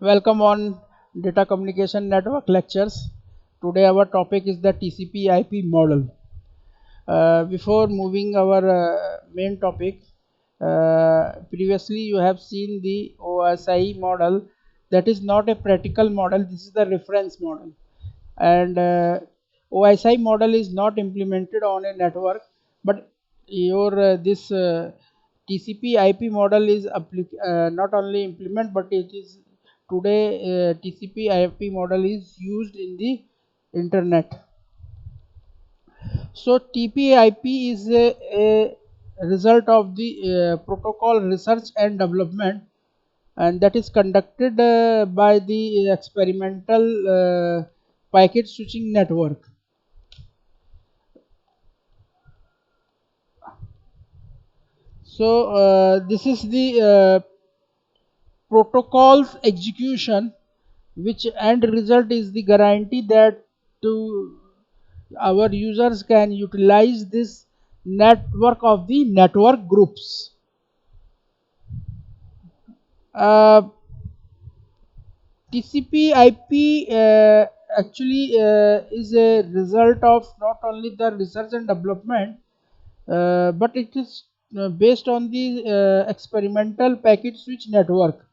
Welcome on Data Communication Network lectures. Today our topic is the TCP/IP model. Before moving our main topic, previously you have seen the OSI model. That is not a practical model. This is the reference model, and OSI model is not implemented on a network, but your this TCP/IP model is not only implement, but it is today TCP/IP model is used in the internet. So TCP/IP is a result of the protocol research and development, and that is conducted by the experimental packet switching network. So this is the protocol's execution, which end result is the guarantee that to our users can utilize this network of the network groups. uh, TCP/IP actually is a result of not only the research and development, but it is based on the experimental packet switch network.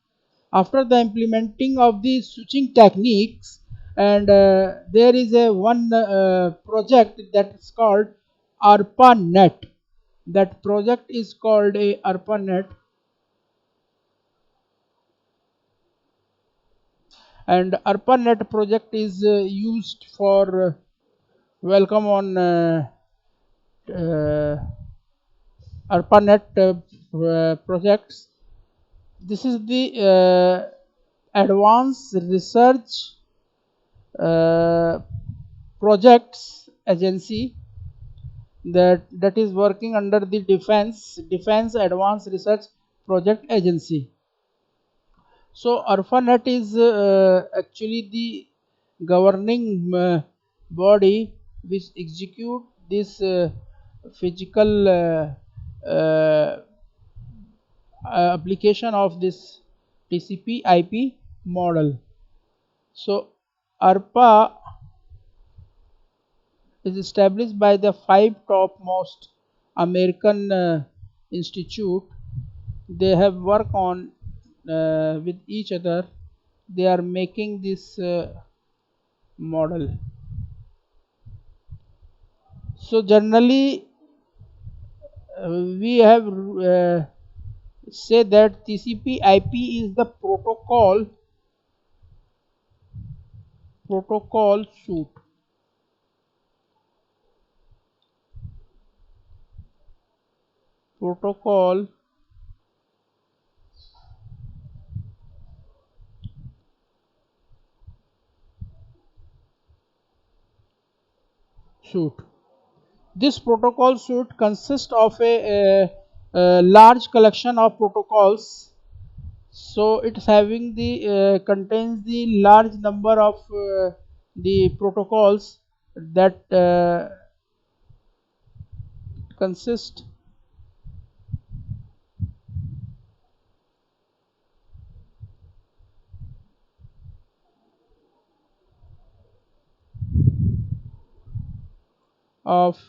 After the implementing of the switching techniques, and there is a one project that is called ARPANET. That project is called a ARPANET, and ARPANET project is used for welcome on uh, ARPANET projects. This is the advanced research uh, projects agency that is working under the defense advanced research project agency. So ARPANET is actually the governing body which execute this physical application of this TCP/IP model. So ARPA is established by the five topmost American institute. They have worked on with each other. They are making this model. So generally we have say that TCP/IP is the protocol protocol suite. This protocol suite consists of a large collection of protocols. So it's having the contains the large number of the protocols that consist of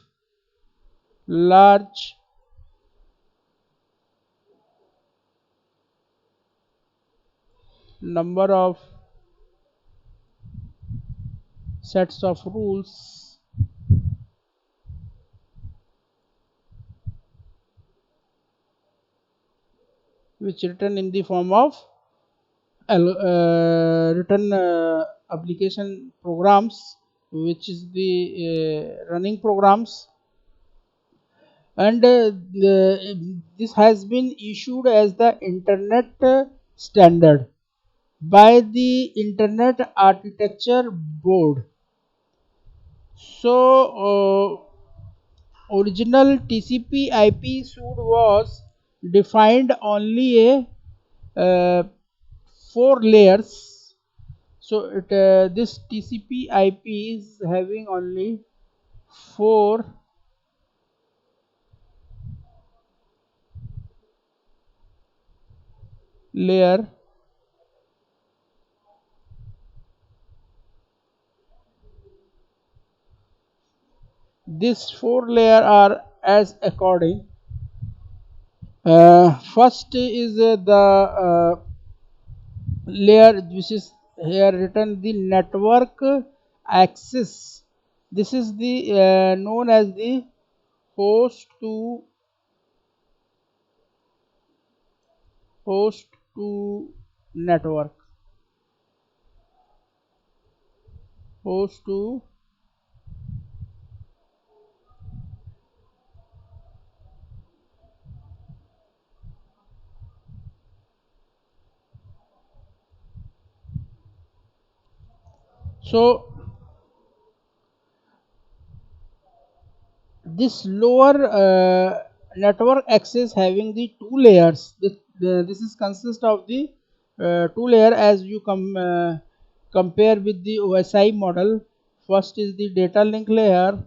large number of sets of rules which written in the form of written application programs, which is the running programs, and this has been issued as the internet standard by the internet architecture board. So original TCP/IP suite was defined only a uh, 4 layers. So this TCP/IP is having only 4 layer These four layers are as according. First is the layer which is here written the network access. This is the known as the host to host to network. Host to so this lower network access having the two layers. This is consist of the two layer as you compare with the OSI model. First is the data link layer,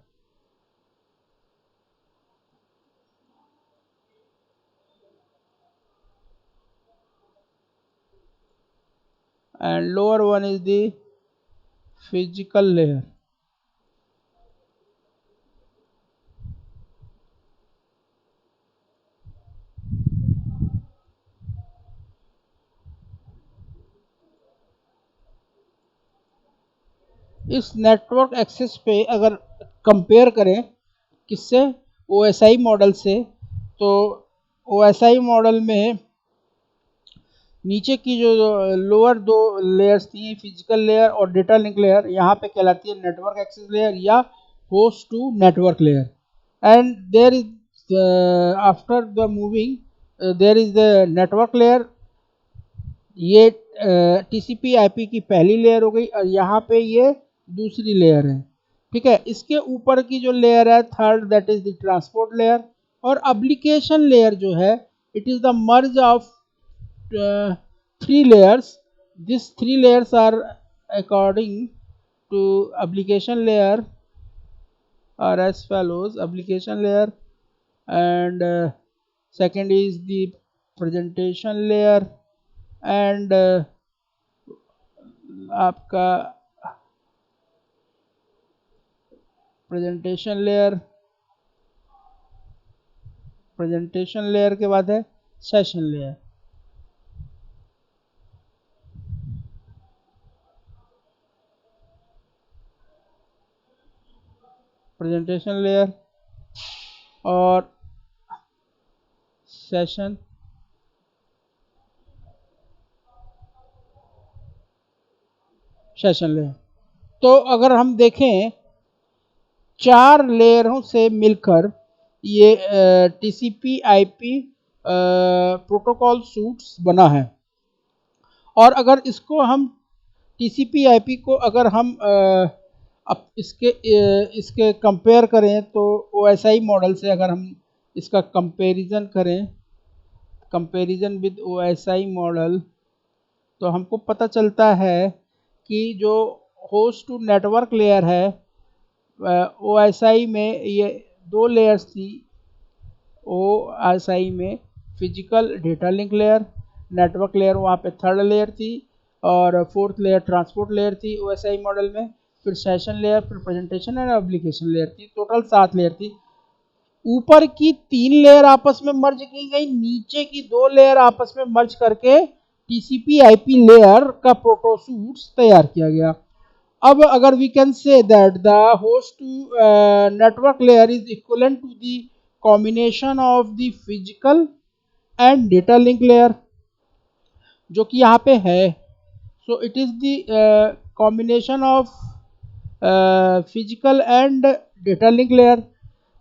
and lower one is the physical layer. इस network access पे अगर compare करें किससे, OSI model से, तो OSI model में नीचे की जो लोअर दो लेयर्स थी, फिजिकल लेयर और डेटा लिंक लेयर, यहाँ पे कहलाती है नेटवर्क एक्सेस लेयर या host to network layer. And there is after the moving there is the network layer. ये TCP IP की पहली लेयर हो गई और यहाँ पे ये दूसरी लेयर है. ठीक है, इसके ऊपर की जो लेयर है third, that is the transport layer. और एप्लीकेशन लेयर जो है, it is the merge of three layers. These three layers are according to application layer are as follows. Application layer, and second is the presentation layer, and आपका presentation layer के बाद है session layer. Presentation layer और session layer. तो अगर हम देखें चार लेयरों से मिलकर ये TCP IP प्रोटोकॉल सूट्स बना है. और अगर इसको हम TCP IP को अगर हम अब इसके कंपेयर करें तो OSI मॉडल से अगर हम इसका कंपैरिजन करें, कंपैरिजन विद OSI मॉडल, तो हमको पता चलता है कि जो होस्ट टू नेटवर्क लेयर है OSI में ये दो लेयर्स थी. OSI में physical data link layer, network layer वहाँ पे थर्ड लेयर थी, और फोर्थ लेयर ट्रांसपोर्ट लेयर थी OSI मॉडल में. फिर सेशन लेयर, फिर प्रेजेंटेशन एंड एप्लीकेशन लेयर थी. टोटल 7 लेयर थी. ऊपर की 3 लेयर आपस में मर्ज की गई, नीचे की 2 लेयर आपस में मर्ज करके TCP IP लेयर का प्रोटोसूट्स तैयार किया गया. अब अगर we can say that the host to network layer is equivalent to the combination of the physical and data link layer, जो कि यहाँ पे है. So it is the combination of physical and data link layer.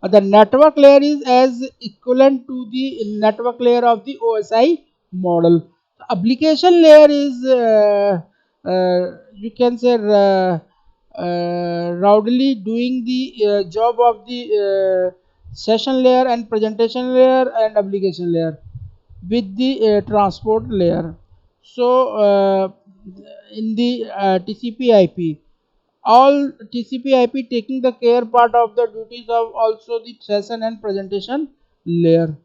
The network layer is as equivalent to the network layer of the OSI model. Application layer is you can say roughly doing the job of the session layer and presentation layer and application layer with the transport layer. So in the TCP IP, all TCP IP taking the care part of the duties of also the session and presentation layer.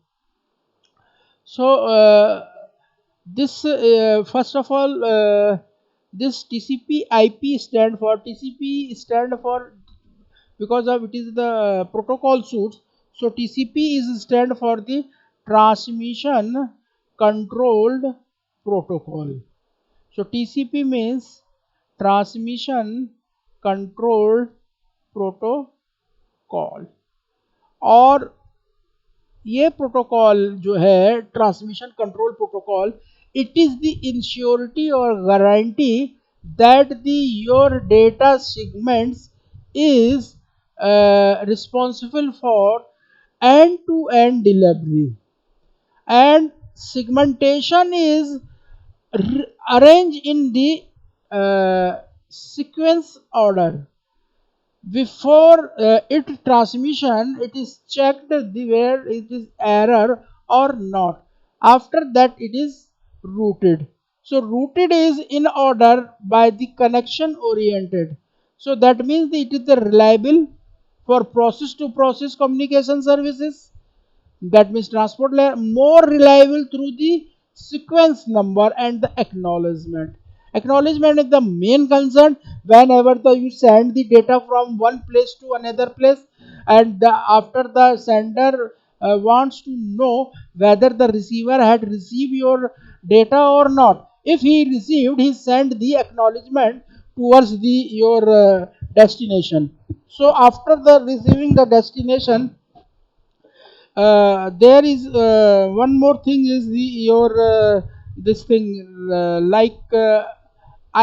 So this first of all this TCP IP stand for because of it is the protocol suits. So TCP is stand for the transmission controlled protocol. So TCP means transmission controlled protocol. और ये protocol जो है transmission control protocol, it is the insurity और guarantee that the your data segments is responsible for end-to-end delivery, and segmentation is arranged in the sequence order. Before it transmission, it is checked where it is error or not. After that, it is routed. So routed is in order by the connection oriented. So that means it is the reliable for process to process communication services. That means transport layer more reliable through the sequence number and the acknowledgement. Acknowledgement is the main concern whenever you send the data from one place to another place, and after the sender wants to know whether the receiver had received your data or not. If he received, he send the acknowledgement towards the your destination. So after the receiving the destination, there is one more thing is the your this thing like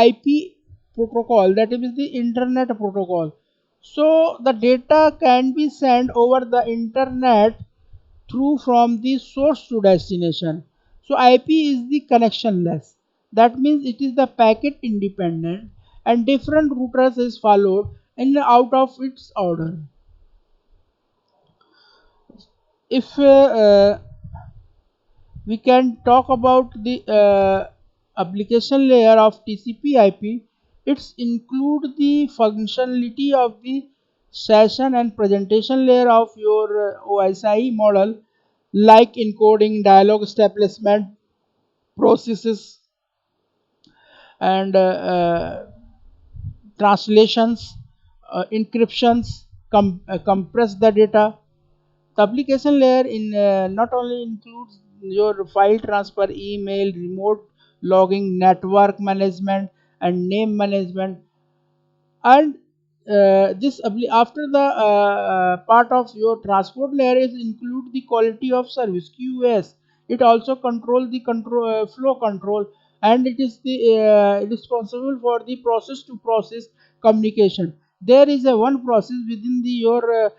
IP protocol, that is the internet protocol. So the data can be sent over the internet through from the source to destination. So IP is the connectionless. That means it is the packet independent and different routers is followed in out of its order. If we can talk about the application layer of TCP/IP. It's include the functionality of the session and presentation layer of your OSI model, like encoding, dialog establishment processes, and translations, encryptions, compress the data. The application layer in not only includes your file transfer, email, remote logging, network management, and name management, and after the part of your transport layer is include the quality of service QoS. It also control the flow control, and it is the responsible for the process to process communication. There is a one process within the your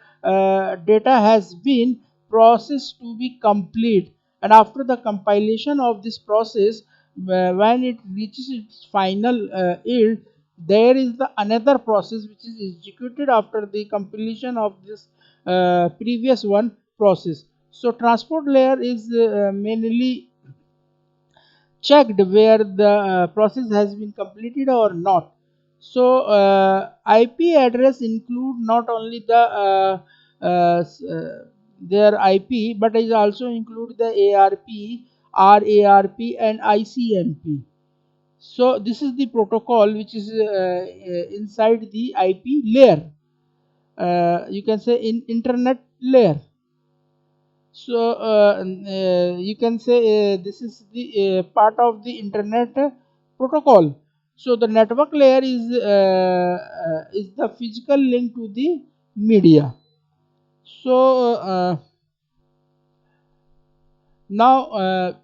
data has been processed to be complete, and after the compilation of this process, when it reaches its final yield, there is the another process which is executed after the completion of this previous one process. So transport layer is mainly checked where the process has been completed or not. So IP address include not only the their IP, but it also include the ARP, RARP, and ICMP. So this is the protocol which is inside the IP layer. You can say in internet layer. So you can say this is the part of the internet protocol. So the network layer is the physical link to the media. So now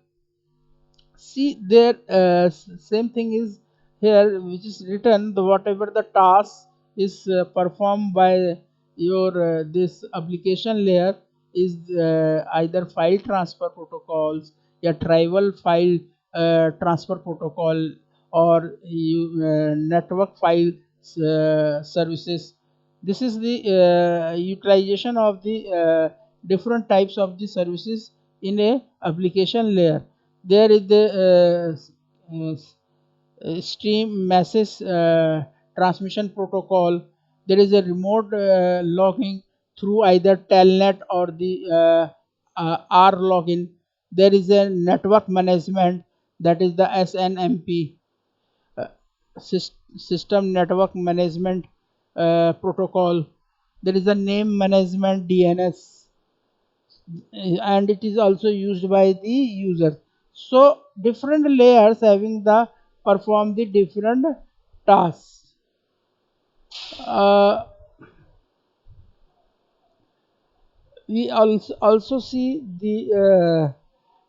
see there same thing is here which is written the whatever the task is performed by your this application layer is either file transfer protocols, a tribal file transfer protocol, or you, network file services. This is the utilization of the different types of the services in a application layer. There is the stream message transmission protocol. There is a remote logging through either telnet or the R login. There is a network management, that is the SNMP, uh, system network management protocol. There is a name management DNS, and it is also used by the user. So different layers having the perform the different tasks. Uh, we also see the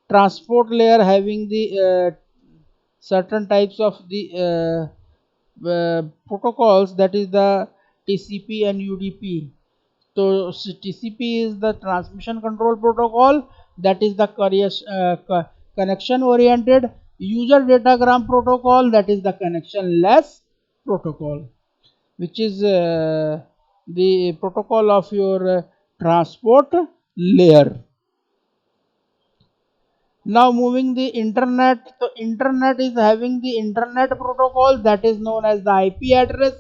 transport layer having the certain types of the protocols, that is the TCP and UDP. So TCP is the transmission control protocol, that is the connection oriented. User datagram protocol, that is the connectionless protocol, which is the protocol of your transport layer. Now moving the internet. So internet is having the internet protocol, that is known as the IP address,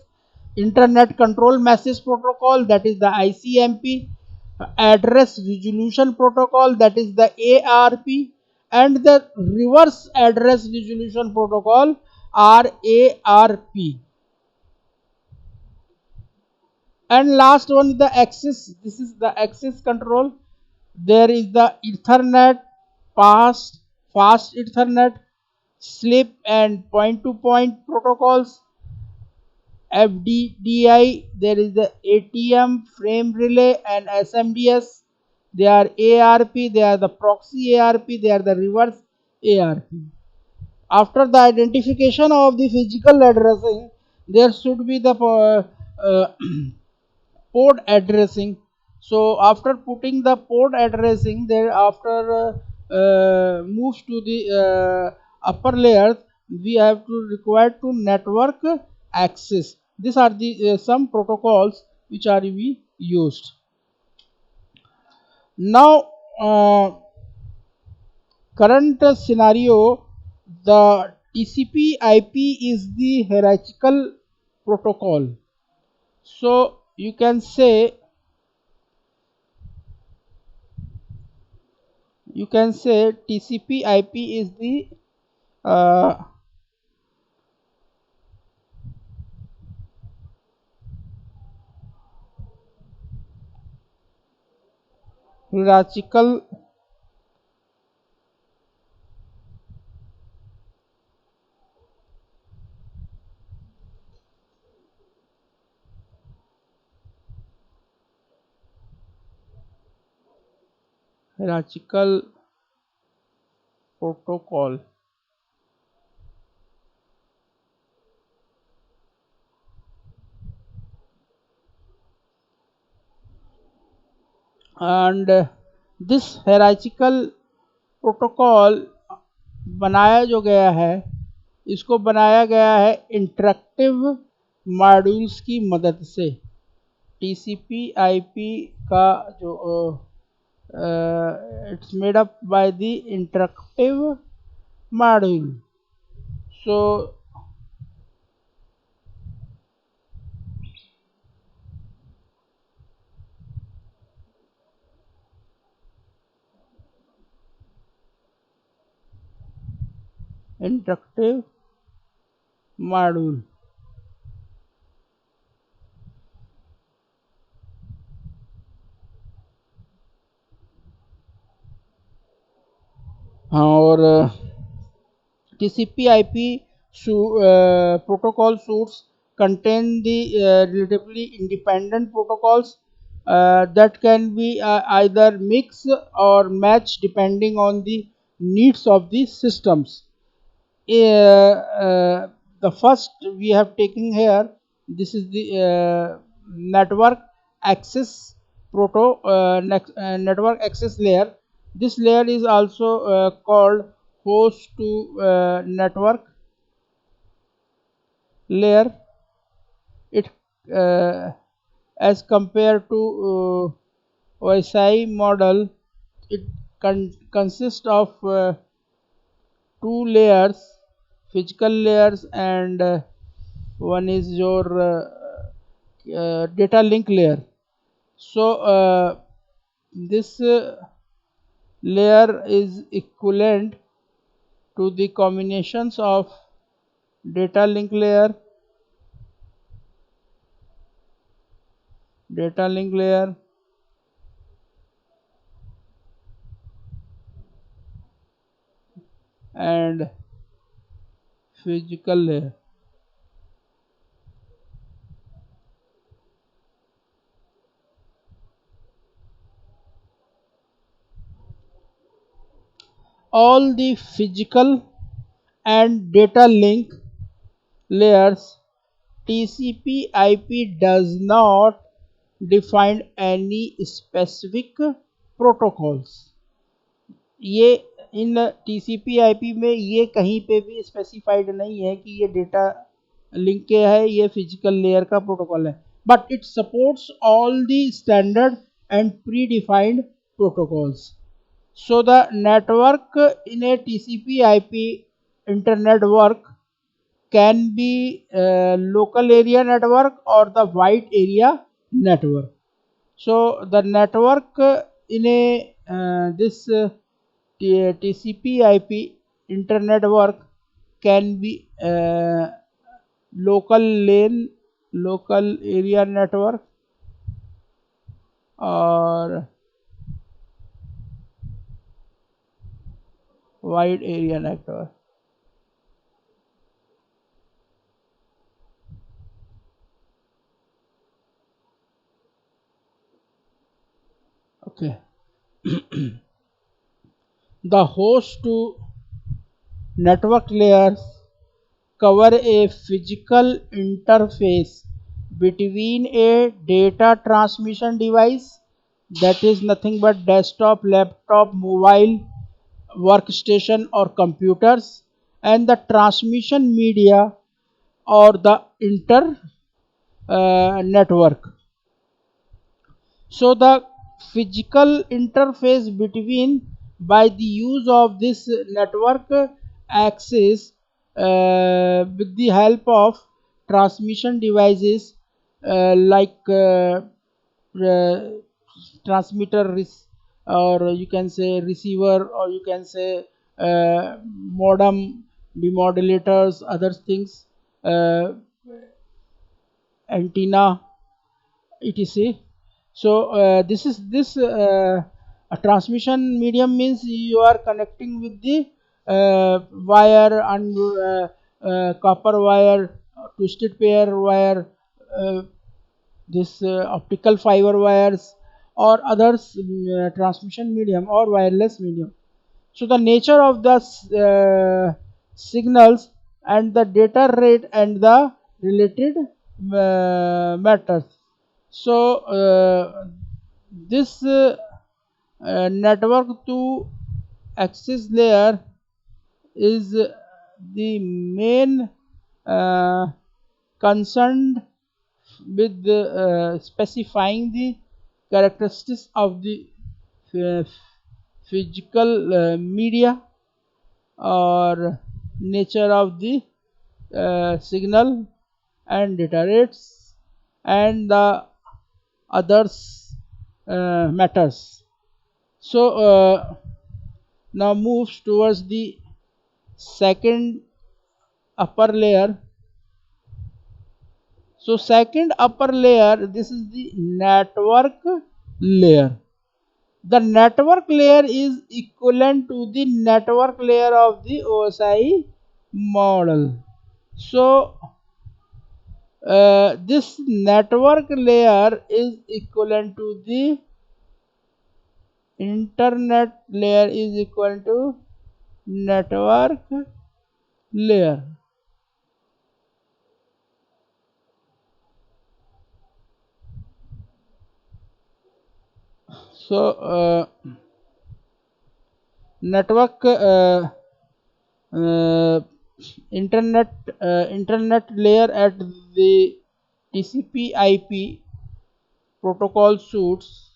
internet control message protocol, that is the ICMP, address resolution protocol, that is the ARP, and the reverse address resolution protocol, RARP. And last one is the access. This is the access control. There is the Ethernet, fast Ethernet, slip and point to point protocols, FDDI. There is the ATM, frame relay, and SMDS. They are ARP, they are the proxy ARP, they are the reverse ARP. After the identification of the physical addressing, there should be the port addressing. So after putting the port addressing, there after moves to the upper layers, we have to require to network access. These are the some protocols which are we used. Now current scenario, the TCP IP is the hierarchical protocol. So you can say TCP IP is the uh, hierarchical hierarchical protocol. And this hierarchical protocol बनाया जो गया है, इसको बनाया गया है interactive modules की मदद से। टीसीपी आईपी का जो it's made up by the interactive module. So interactive module. हाँ, और TCP IP protocol suites contain the relatively independent protocols that can be either mix or match depending on the needs of the systems. The first we have taken here, this is the network access network access layer. This layer is also called host to network layer. It as compared to OSI model, it consists of two layers, physical layers, and one is your data link layer. So this layer is equivalent to the combinations of data link layer, data link layer, and physical layer. All the physical and data link layers, TCP IP does not define any specific protocols. ये इन TCP IP में ये कहीं पे भी specified नहीं है कि ये डेटा लिंक के है, ये फिजिकल लेयर का प्रोटोकॉल है, but it supports all the standard and pre defined protocols. So the network in a TCP IP internet work can be local area network or the wide area network. So the network in a this TCP IP internet work can be local lane, local area network, or wide area network. Okay. The host to network layers cover a physical interface between a data transmission device, that is nothing but desktop, laptop, mobile, workstation or computers, and the transmission media or the inter network. So the physical interface between, by the use of this network access with the help of transmission devices like uh, transmitter or you can say receiver, or you can say modem, demodulators, other things, antenna, etc. So this a transmission medium means you are connecting with the wire and copper wire, twisted pair wire, uh, this optical fiber wires, or others, transmission medium or wireless medium. So the nature of the signals and the data rate and the related matters. So this network to access layer is the main uh, concerned with specifying the characteristics of the uh, physical media or nature of the signal and data rates and the others matters. So now moves towards the second upper layer. So second upper layer, this is the network layer. The network layer is equivalent to the network layer of the OSI model. So this network layer is equivalent to the internet layer is equal to network layer. So network uh, internet layer at the TCP IP protocol suites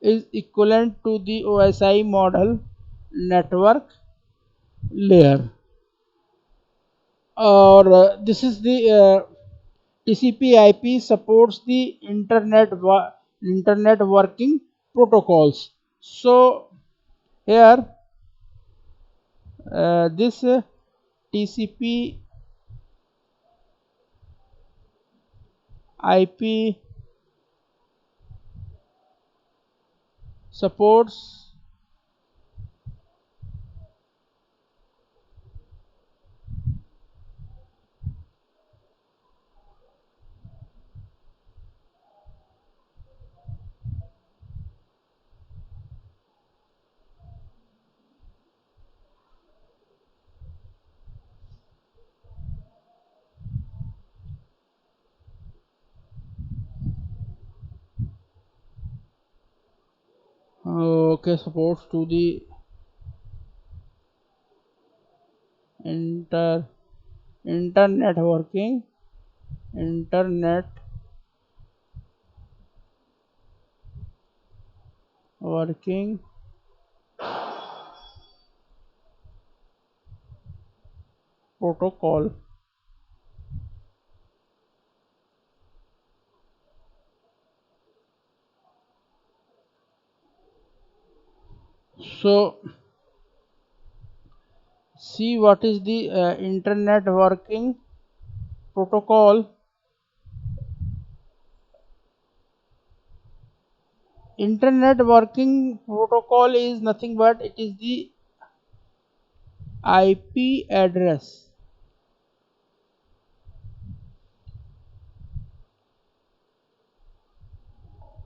is equivalent to the OSI model network layer, or this is the TCP IP supports the internet working protocols. So here this TCP IP supports supports to the inter internet working protocol. So see what is the internet working protocol. Internet working protocol is nothing but it is the IP address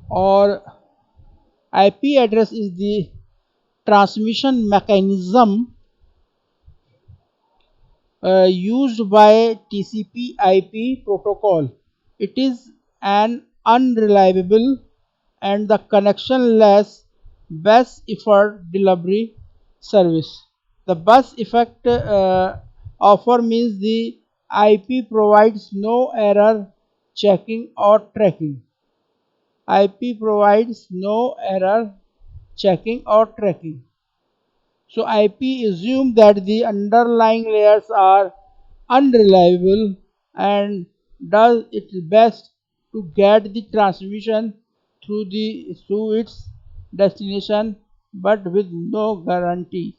or IP address is the transmission mechanism used by TCP/IP protocol. It is an unreliable and the connectionless bus effort delivery service. The bus effect offer means the IP provides no error checking or tracking. IP provides no error checking or tracking. So IP assumes that the underlying layers are unreliable and does its best to get the transmission through its destination, but with no guarantee.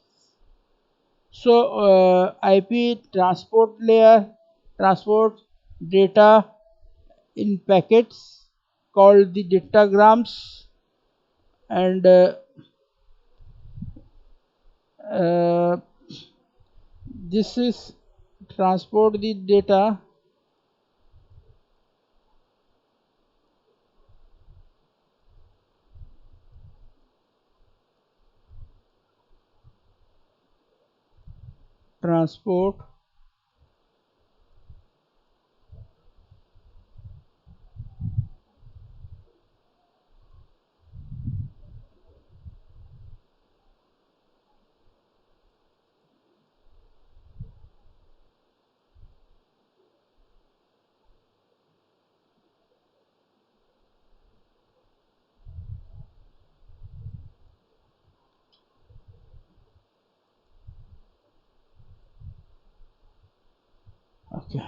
So IP transport layer transports data in packets called the datagrams, and uh, this is transport the data transport okay.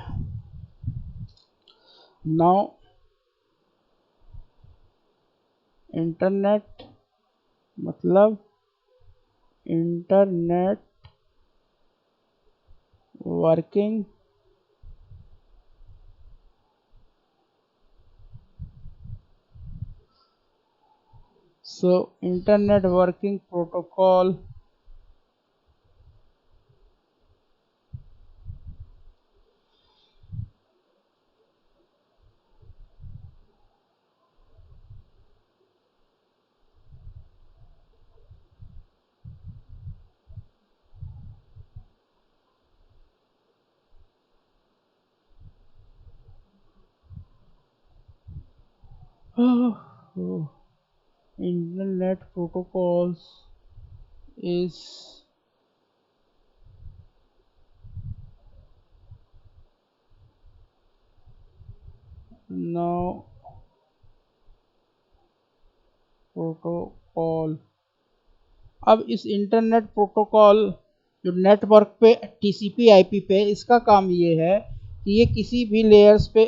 Now internet मतलब internet working so internet working protocol oh, internet protocols is now protocol. अब इस internet protocol जो network पे TCP IP पे इसका काम ये है कि ये किसी भी लेयर्स पे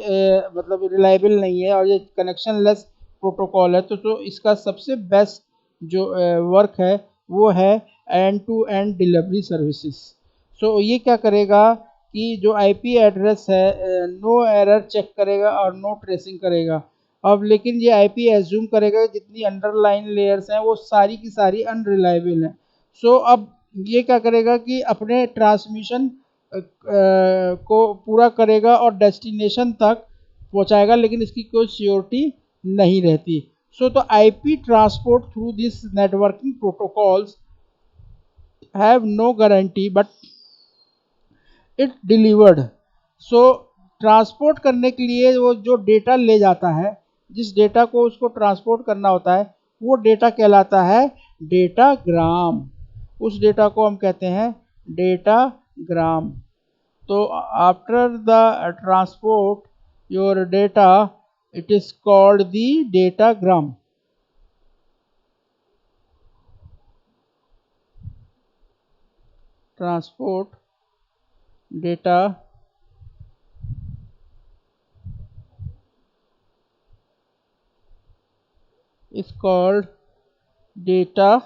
मतलब रिलायबल नहीं है और ये कनेक्शन लेस प्रोटोकॉल है. तो इसका सबसे बेस्ट जो वर्क है वो है end to end delivery services. So ये क्या करेगा कि जो आईपी एड्रेस है नो एरर चेक करेगा और नो ट्रेसिंग करेगा। अब लेकिन ये आईपी एज्यूम करेगा जितनी अंडरलाइन लेयर्स हैं वो सारी की सारी अनरिलायबल हैं। सो अब ये क्या करेगा कि अपने ट्रांसमिशन को पूरा करेगा और डेस्टिनेशन तक पहुंचाएगा, लेकिन इसकी कोई श्योरिटी नहीं रहती। सो तो IP transport through this networking protocols have no guarantee but it delivered. So transport करने के लिए वो जो डेटा ले जाता है, जिस डेटा को उसको ट्रांसपोर्ट करना होता है, वो डेटा कहलाता है डेटाग्राम। उस डेटा को हम कहते हैं डेटाग्राम। तो after the transport your data it is called the datagram. Transport data is called data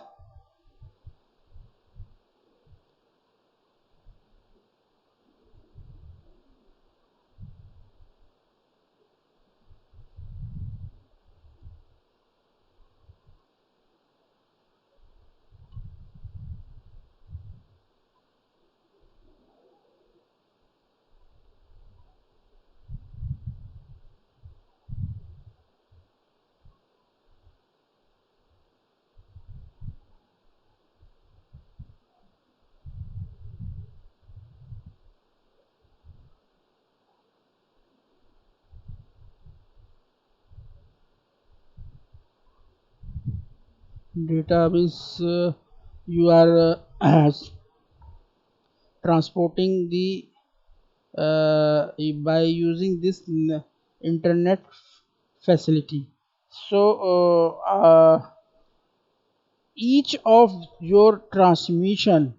data means you are transporting the by using this internet facility. So each of your transmission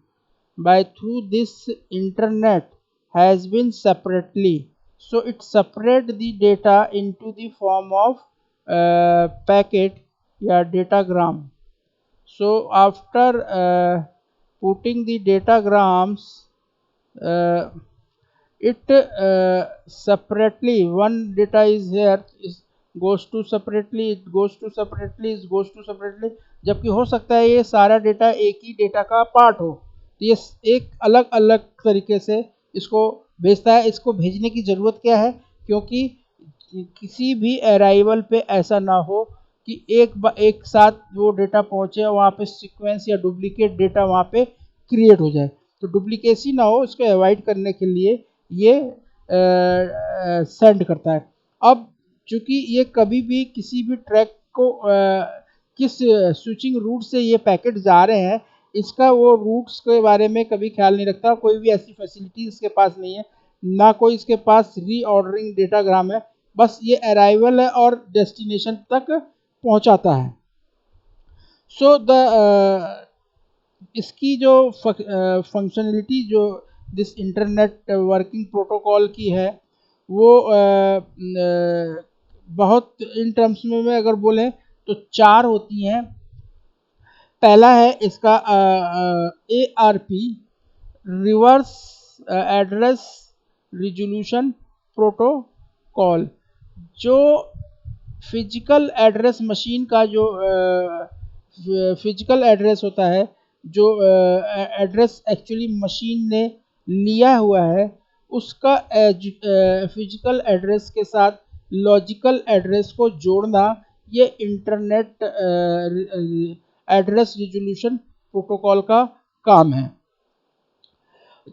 by through this internet has been separately, so it separate the data into the form of packet या datagram. So after putting the datagrams, uh, it separately one data is here is goes to separately, it goes to separately, it goes to separately। जबकि हो सकता है ये सारा data एक ही data का part हो, तो ये एक अलग अलग तरीके से इसको भेजता है। इसको भेजने की ज़रूरत क्या है, क्योंकि किसी भी अराइवल पे ऐसा ना हो कि एक साथ वो डेटा पहुंचे और वहाँ पे सीक्वेंस या डुप्लीकेट डेटा वहाँ पे क्रिएट हो जाए। तो डुप्लीकेसी ना हो, उसको अवॉइड करने के लिए ये सेंड करता है। अब चूंकि ये कभी भी किसी भी ट्रैक को किस स्विचिंग रूट से ये पैकेट जा रहे हैं, इसका वो रूट्स के बारे में कभी ख्याल नहीं रखता। कोई भी ऐसी फैसिलिटी इसके पास नहीं है, ना कोई इसके पास रीऑर्डरिंग डेटाग्राम है, बस ये अराइवल है और डेस्टिनेशन तक पहुंचाता है। सो द इसकी जो फंक्शनलिटी जो दिस इंटरनेट वर्किंग प्रोटोकॉल की है वो बहुत इन टर्म्स में अगर बोलें तो चार होती हैं। पहला है इसका ARP, reverse address resolution protocol. जो फिजिकल एड्रेस मशीन का जो फिजिकल एड्रेस होता है, जो एड्रेस एक्चुअली मशीन ने लिया हुआ है, उसका फिजिकल एड्रेस के साथ लॉजिकल एड्रेस को जोड़ना, ये इंटरनेट एड्रेस रिजोल्यूशन प्रोटोकॉल का काम है।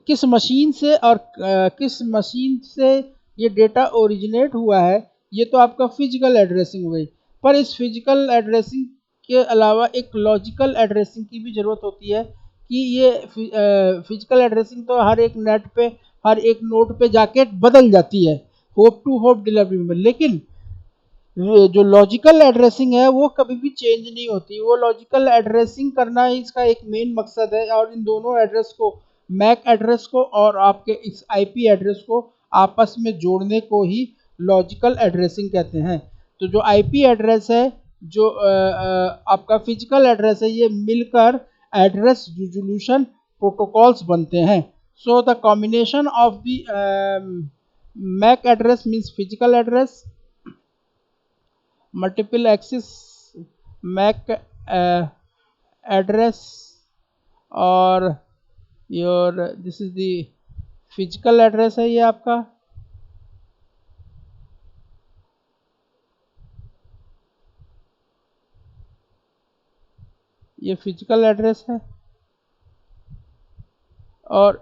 किस मशीन से और किस मशीन से ये डेटा ओरिजिनेट हुआ है, ये तो आपका फिजिकल एड्रेसिंग हो गई। पर इस फिजिकल एड्रेसिंग के अलावा एक लॉजिकल एड्रेसिंग की भी ज़रूरत होती है कि ये फिजिकल एड्रेसिंग तो हर एक नेट पे, हर एक नोड पे जाके बदल जाती है होप टू होप डिलीवरी में, लेकिन जो लॉजिकल एड्रेसिंग है वो कभी भी चेंज नहीं होती। वो लॉजिकल एड्रेसिंग करना ही इसका एक मेन मकसद है, और इन दोनों एड्रेस को, मैक एड्रेस को और आपके इस आईपी एड्रेस को आपस में जोड़ने को ही लॉजिकल एड्रेसिंग कहते हैं। तो जो आईपी एड्रेस है, जो आपका फिजिकल एड्रेस है, ये मिलकर एड्रेस रिजोल्यूशन प्रोटोकॉल्स बनते हैं। So the combination of the MAC address means physical address, multiple access MAC address, और your this is the physical address है ये आपका, ये फिजिकल एड्रेस है, और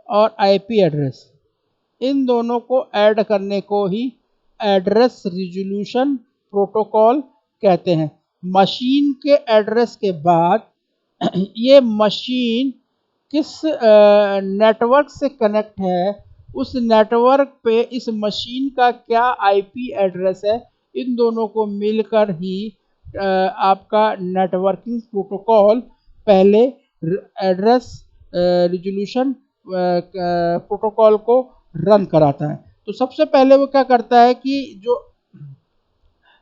और आईपी एड्रेस, इन दोनों को ऐड करने को ही एड्रेस रिजोल्यूशन प्रोटोकॉल कहते हैं। मशीन के एड्रेस के बाद ये मशीन किस नेटवर्क से कनेक्ट है, उस नेटवर्क पे इस मशीन का क्या आईपी एड्रेस है, इन दोनों को मिलकर ही आपका नेटवर्किंग प्रोटोकॉल पहले एड्रेस रिजोल्यूशन प्रोटोकॉल को रन कराता है। तो सबसे पहले वो क्या करता है कि जो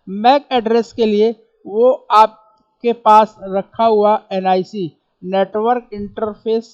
मैक एड्रेस के लिए वो आपके पास रखा हुआ एनआईसी नेटवर्क इंटरफेस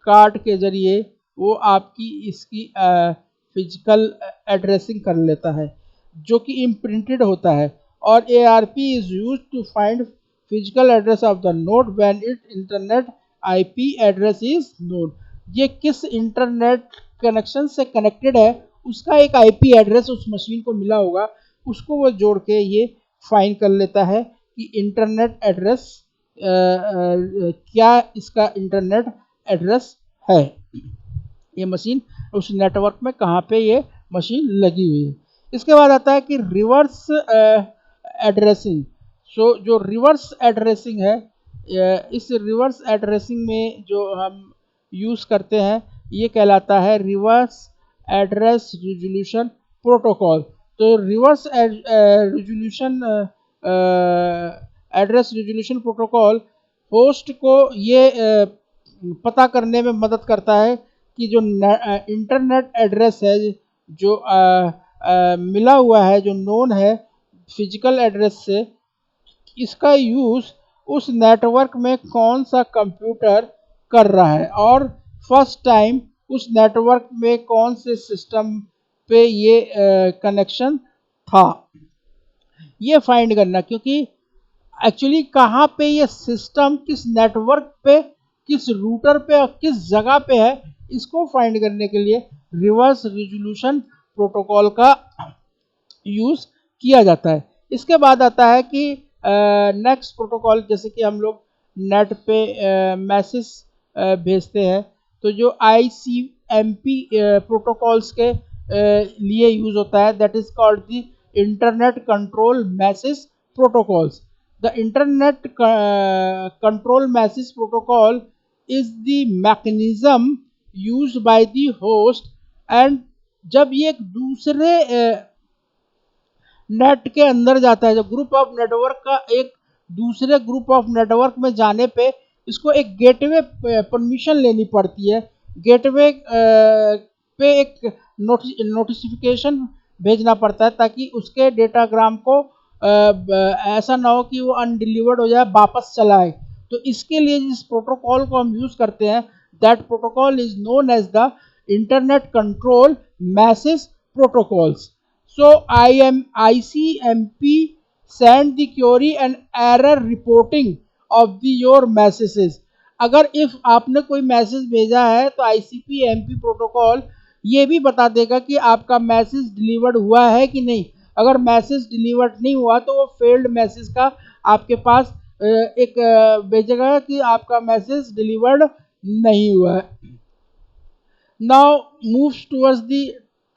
कार्ड के जरिए वो आपकी इसकी फिजिकल एड्रेसिंग कर लेता है, जो कि इम्प्रिंटेड होता है, और ARP is use to find physical address of the node when it internet IP address is known. ये किस इंटरनेट कनेक्शन से कनेक्टेड है उसका एक आईपी एड्रेस उस मशीन को मिला होगा, उसको वो जोड़ के ये फाइंड कर लेता है कि इंटरनेट एड्रेस क्या इसका इंटरनेट एड्रेस है, ये मशीन उस नेटवर्क में कहाँ पे ये मशीन लगी हुई है। इसके बाद आता है कि रिवर्स एड्रेसिंग। सो जो रिवर्स एड्रेसिंग है, इस रिवर्स एड्रेसिंग में जो हम यूज़ करते हैं ये कहलाता है रिवर्स एड्रेस रिजोल्यूशन प्रोटोकॉल। तो reverse resolution address resolution protocol host को ये पता करने में मदद करता है कि जो इंटरनेट एड्रेस है जो मिला हुआ है, जो नोन है फिजिकल एड्रेस से, इसका यूज़ उस नेटवर्क में कौन सा कंप्यूटर कर रहा है और फर्स्ट टाइम उस नेटवर्क में कौन से सिस्टम पे ये कनेक्शन था, ये फाइंड करना। क्योंकि एक्चुअली कहाँ पे ये सिस्टम किस नेटवर्क पे, किस रूटर पे और किस जगह पे है, इसको फाइंड करने के लिए रिवर्स रिजोल्यूशन प्रोटोकॉल का यूज़ किया जाता है। इसके बाद आता है कि नेक्स्ट प्रोटोकॉल, जैसे कि हम लोग नेट पे मैसेज भेजते हैं, तो जो ICMP प्रोटोकॉल्स के लिए यूज़ होता है, that is called the internet control message protocols. The internet control message protocol is the mechanism used by the host, and जब ये एक दूसरे नेट के अंदर जाता है, जब ग्रुप ऑफ नेटवर्क का एक दूसरे ग्रुप ऑफ नेटवर्क में जाने पे इसको एक गेटवे परमिशन लेनी पड़ती है, गेटवे पे एक नोटिफिकेशन भेजना पड़ता है ताकि उसके डेटाग्राम को ऐसा ना हो कि वो अनडिलीवर्ड हो जाए, वापस चला आए। तो इसके लिए जिस प्रोटोकॉल को हम यूज़ करते हैं, that protocol is known as the internet control message protocols. So ICMP send the query and error reporting of your messages। अगर इफ आपने कोई मैसेज भेजा है तो ICMP प्रोटोकॉल ये भी बता देगा कि आपका मैसेज डिलीवर्ड हुआ है कि नहीं। अगर मैसेज डिलीवर्ड नहीं हुआ तो वो फेल्ड मैसेज का आपके पास एक भेजेगा कि आपका मैसेज डिलीवर्ड नहीं हुआ है। Now moves towards the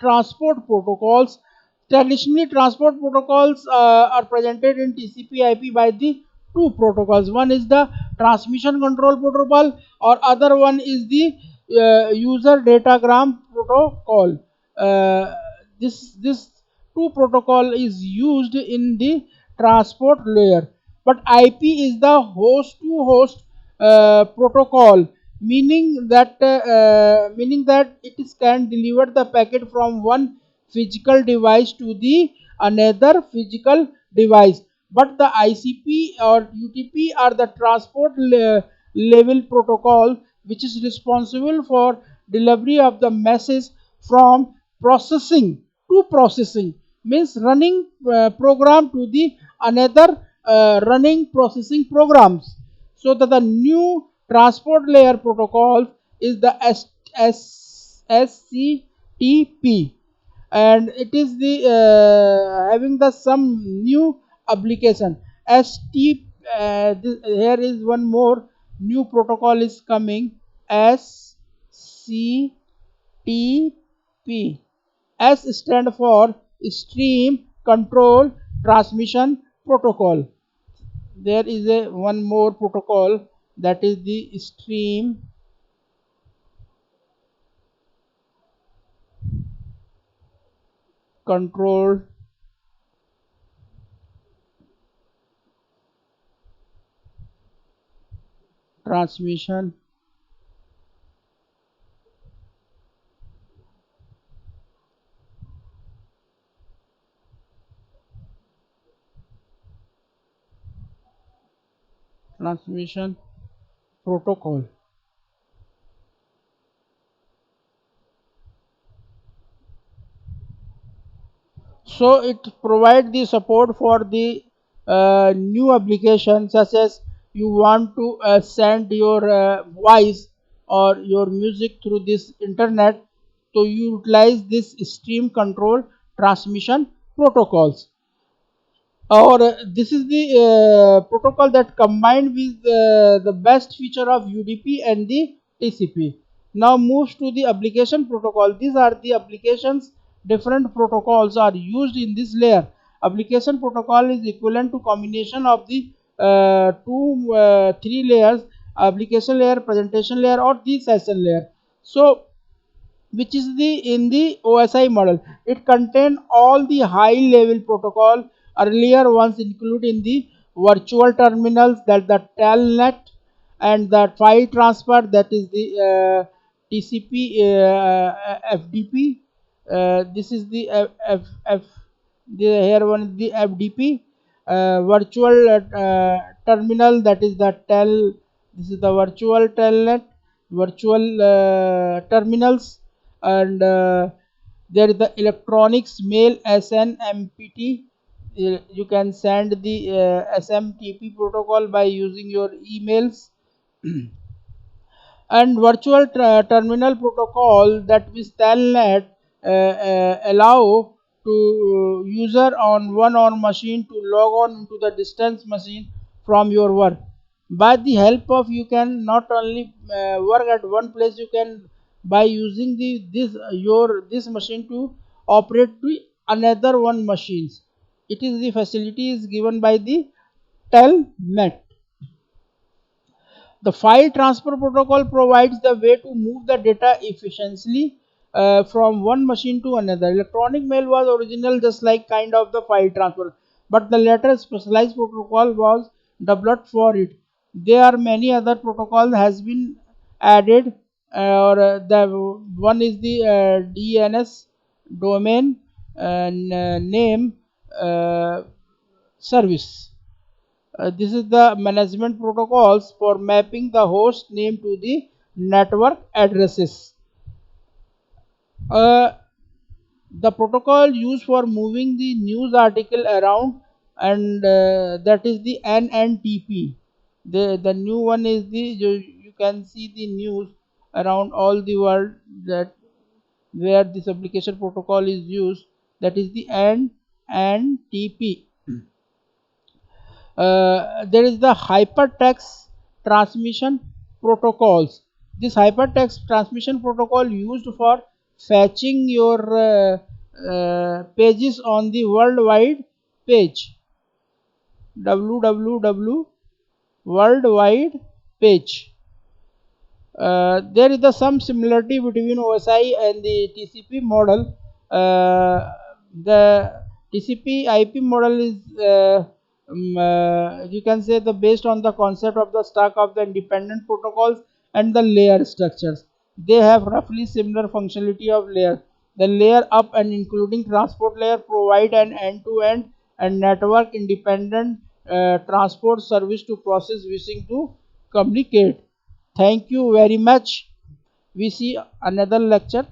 transport protocols। Traditionally, transport protocols are presented in TCP/IP by the two protocols. One is the transmission control protocol, or other one is the user datagram protocol. This two protocol is used in the transport layer, but IP is the host to host protocol, meaning that it can deliver the packet from one physical device to the another physical device, but the ICP or UTP are the transport level protocol which is responsible for delivery of the message from processing to processing, means running program to the another running processing programs. So that the new transport layer protocol is the SCTP, and it is the having the some new application. ST Here is one more new protocol is coming, SCTP. S stand for Stream Control Transmission Protocol. There is a one more protocol, that is the Stream Control Transmission Transmission Protocol. So it provides the support for the new applications, such as you want to send your voice or your music through this internet, so you utilize this stream control transmission protocols. Or this is the protocol that combined with the best feature of UDP and the TCP. Now moves to the application protocol. These are the applications. Different protocols are used in this layer. Application protocol is equivalent to combination of the three layers: application layer, presentation layer, or the session layer. So which is the in the OSI model. It contain all the high level protocol. Earlier ones include in the virtual terminals, that the telnet, and the file transfer, that is the TCP FDP. This is the here one is the FDP. Virtual terminal, that is the tel. This is the virtual telnet, virtual terminals. And there is the electronics mail SNMPT. You can send the SMTP protocol by using your emails. And virtual terminal protocol, that with telnet allow to user on one on machine to log on into the distance machine from your work. By the help of, you can not only work at one place, you can by using the this machine to operate to another one machines. It is the facility is given by the telnet. The file transfer protocol provides the way to move the data efficiently from one machine to another. Electronic mail was original, just like kind of the file transfer, but the later specialized protocol was developed for it. There are many other protocols has been added, or the one is the DNS, domain name service. This is the management protocols for mapping the host name to the network addresses. Uh, the protocol used for moving the news article around, and that is the NNTP. The new one is the you can see the news around all the world, that where this application protocol is used, that is the NNTP. There is the hypertext transmission protocols. This hypertext transmission protocol used for fetching your pages on the world wide page, www world wide page. There is some similarity between OSI and the TCP model. The TCP IP model is you can say the based on the concept of the stack of the independent protocols and the layer structures. They have roughly similar functionality of layer. The layer up and including transport layer provide an end-to-end and network independent transport service to process wishing to communicate. Thank you very much. We see another lecture.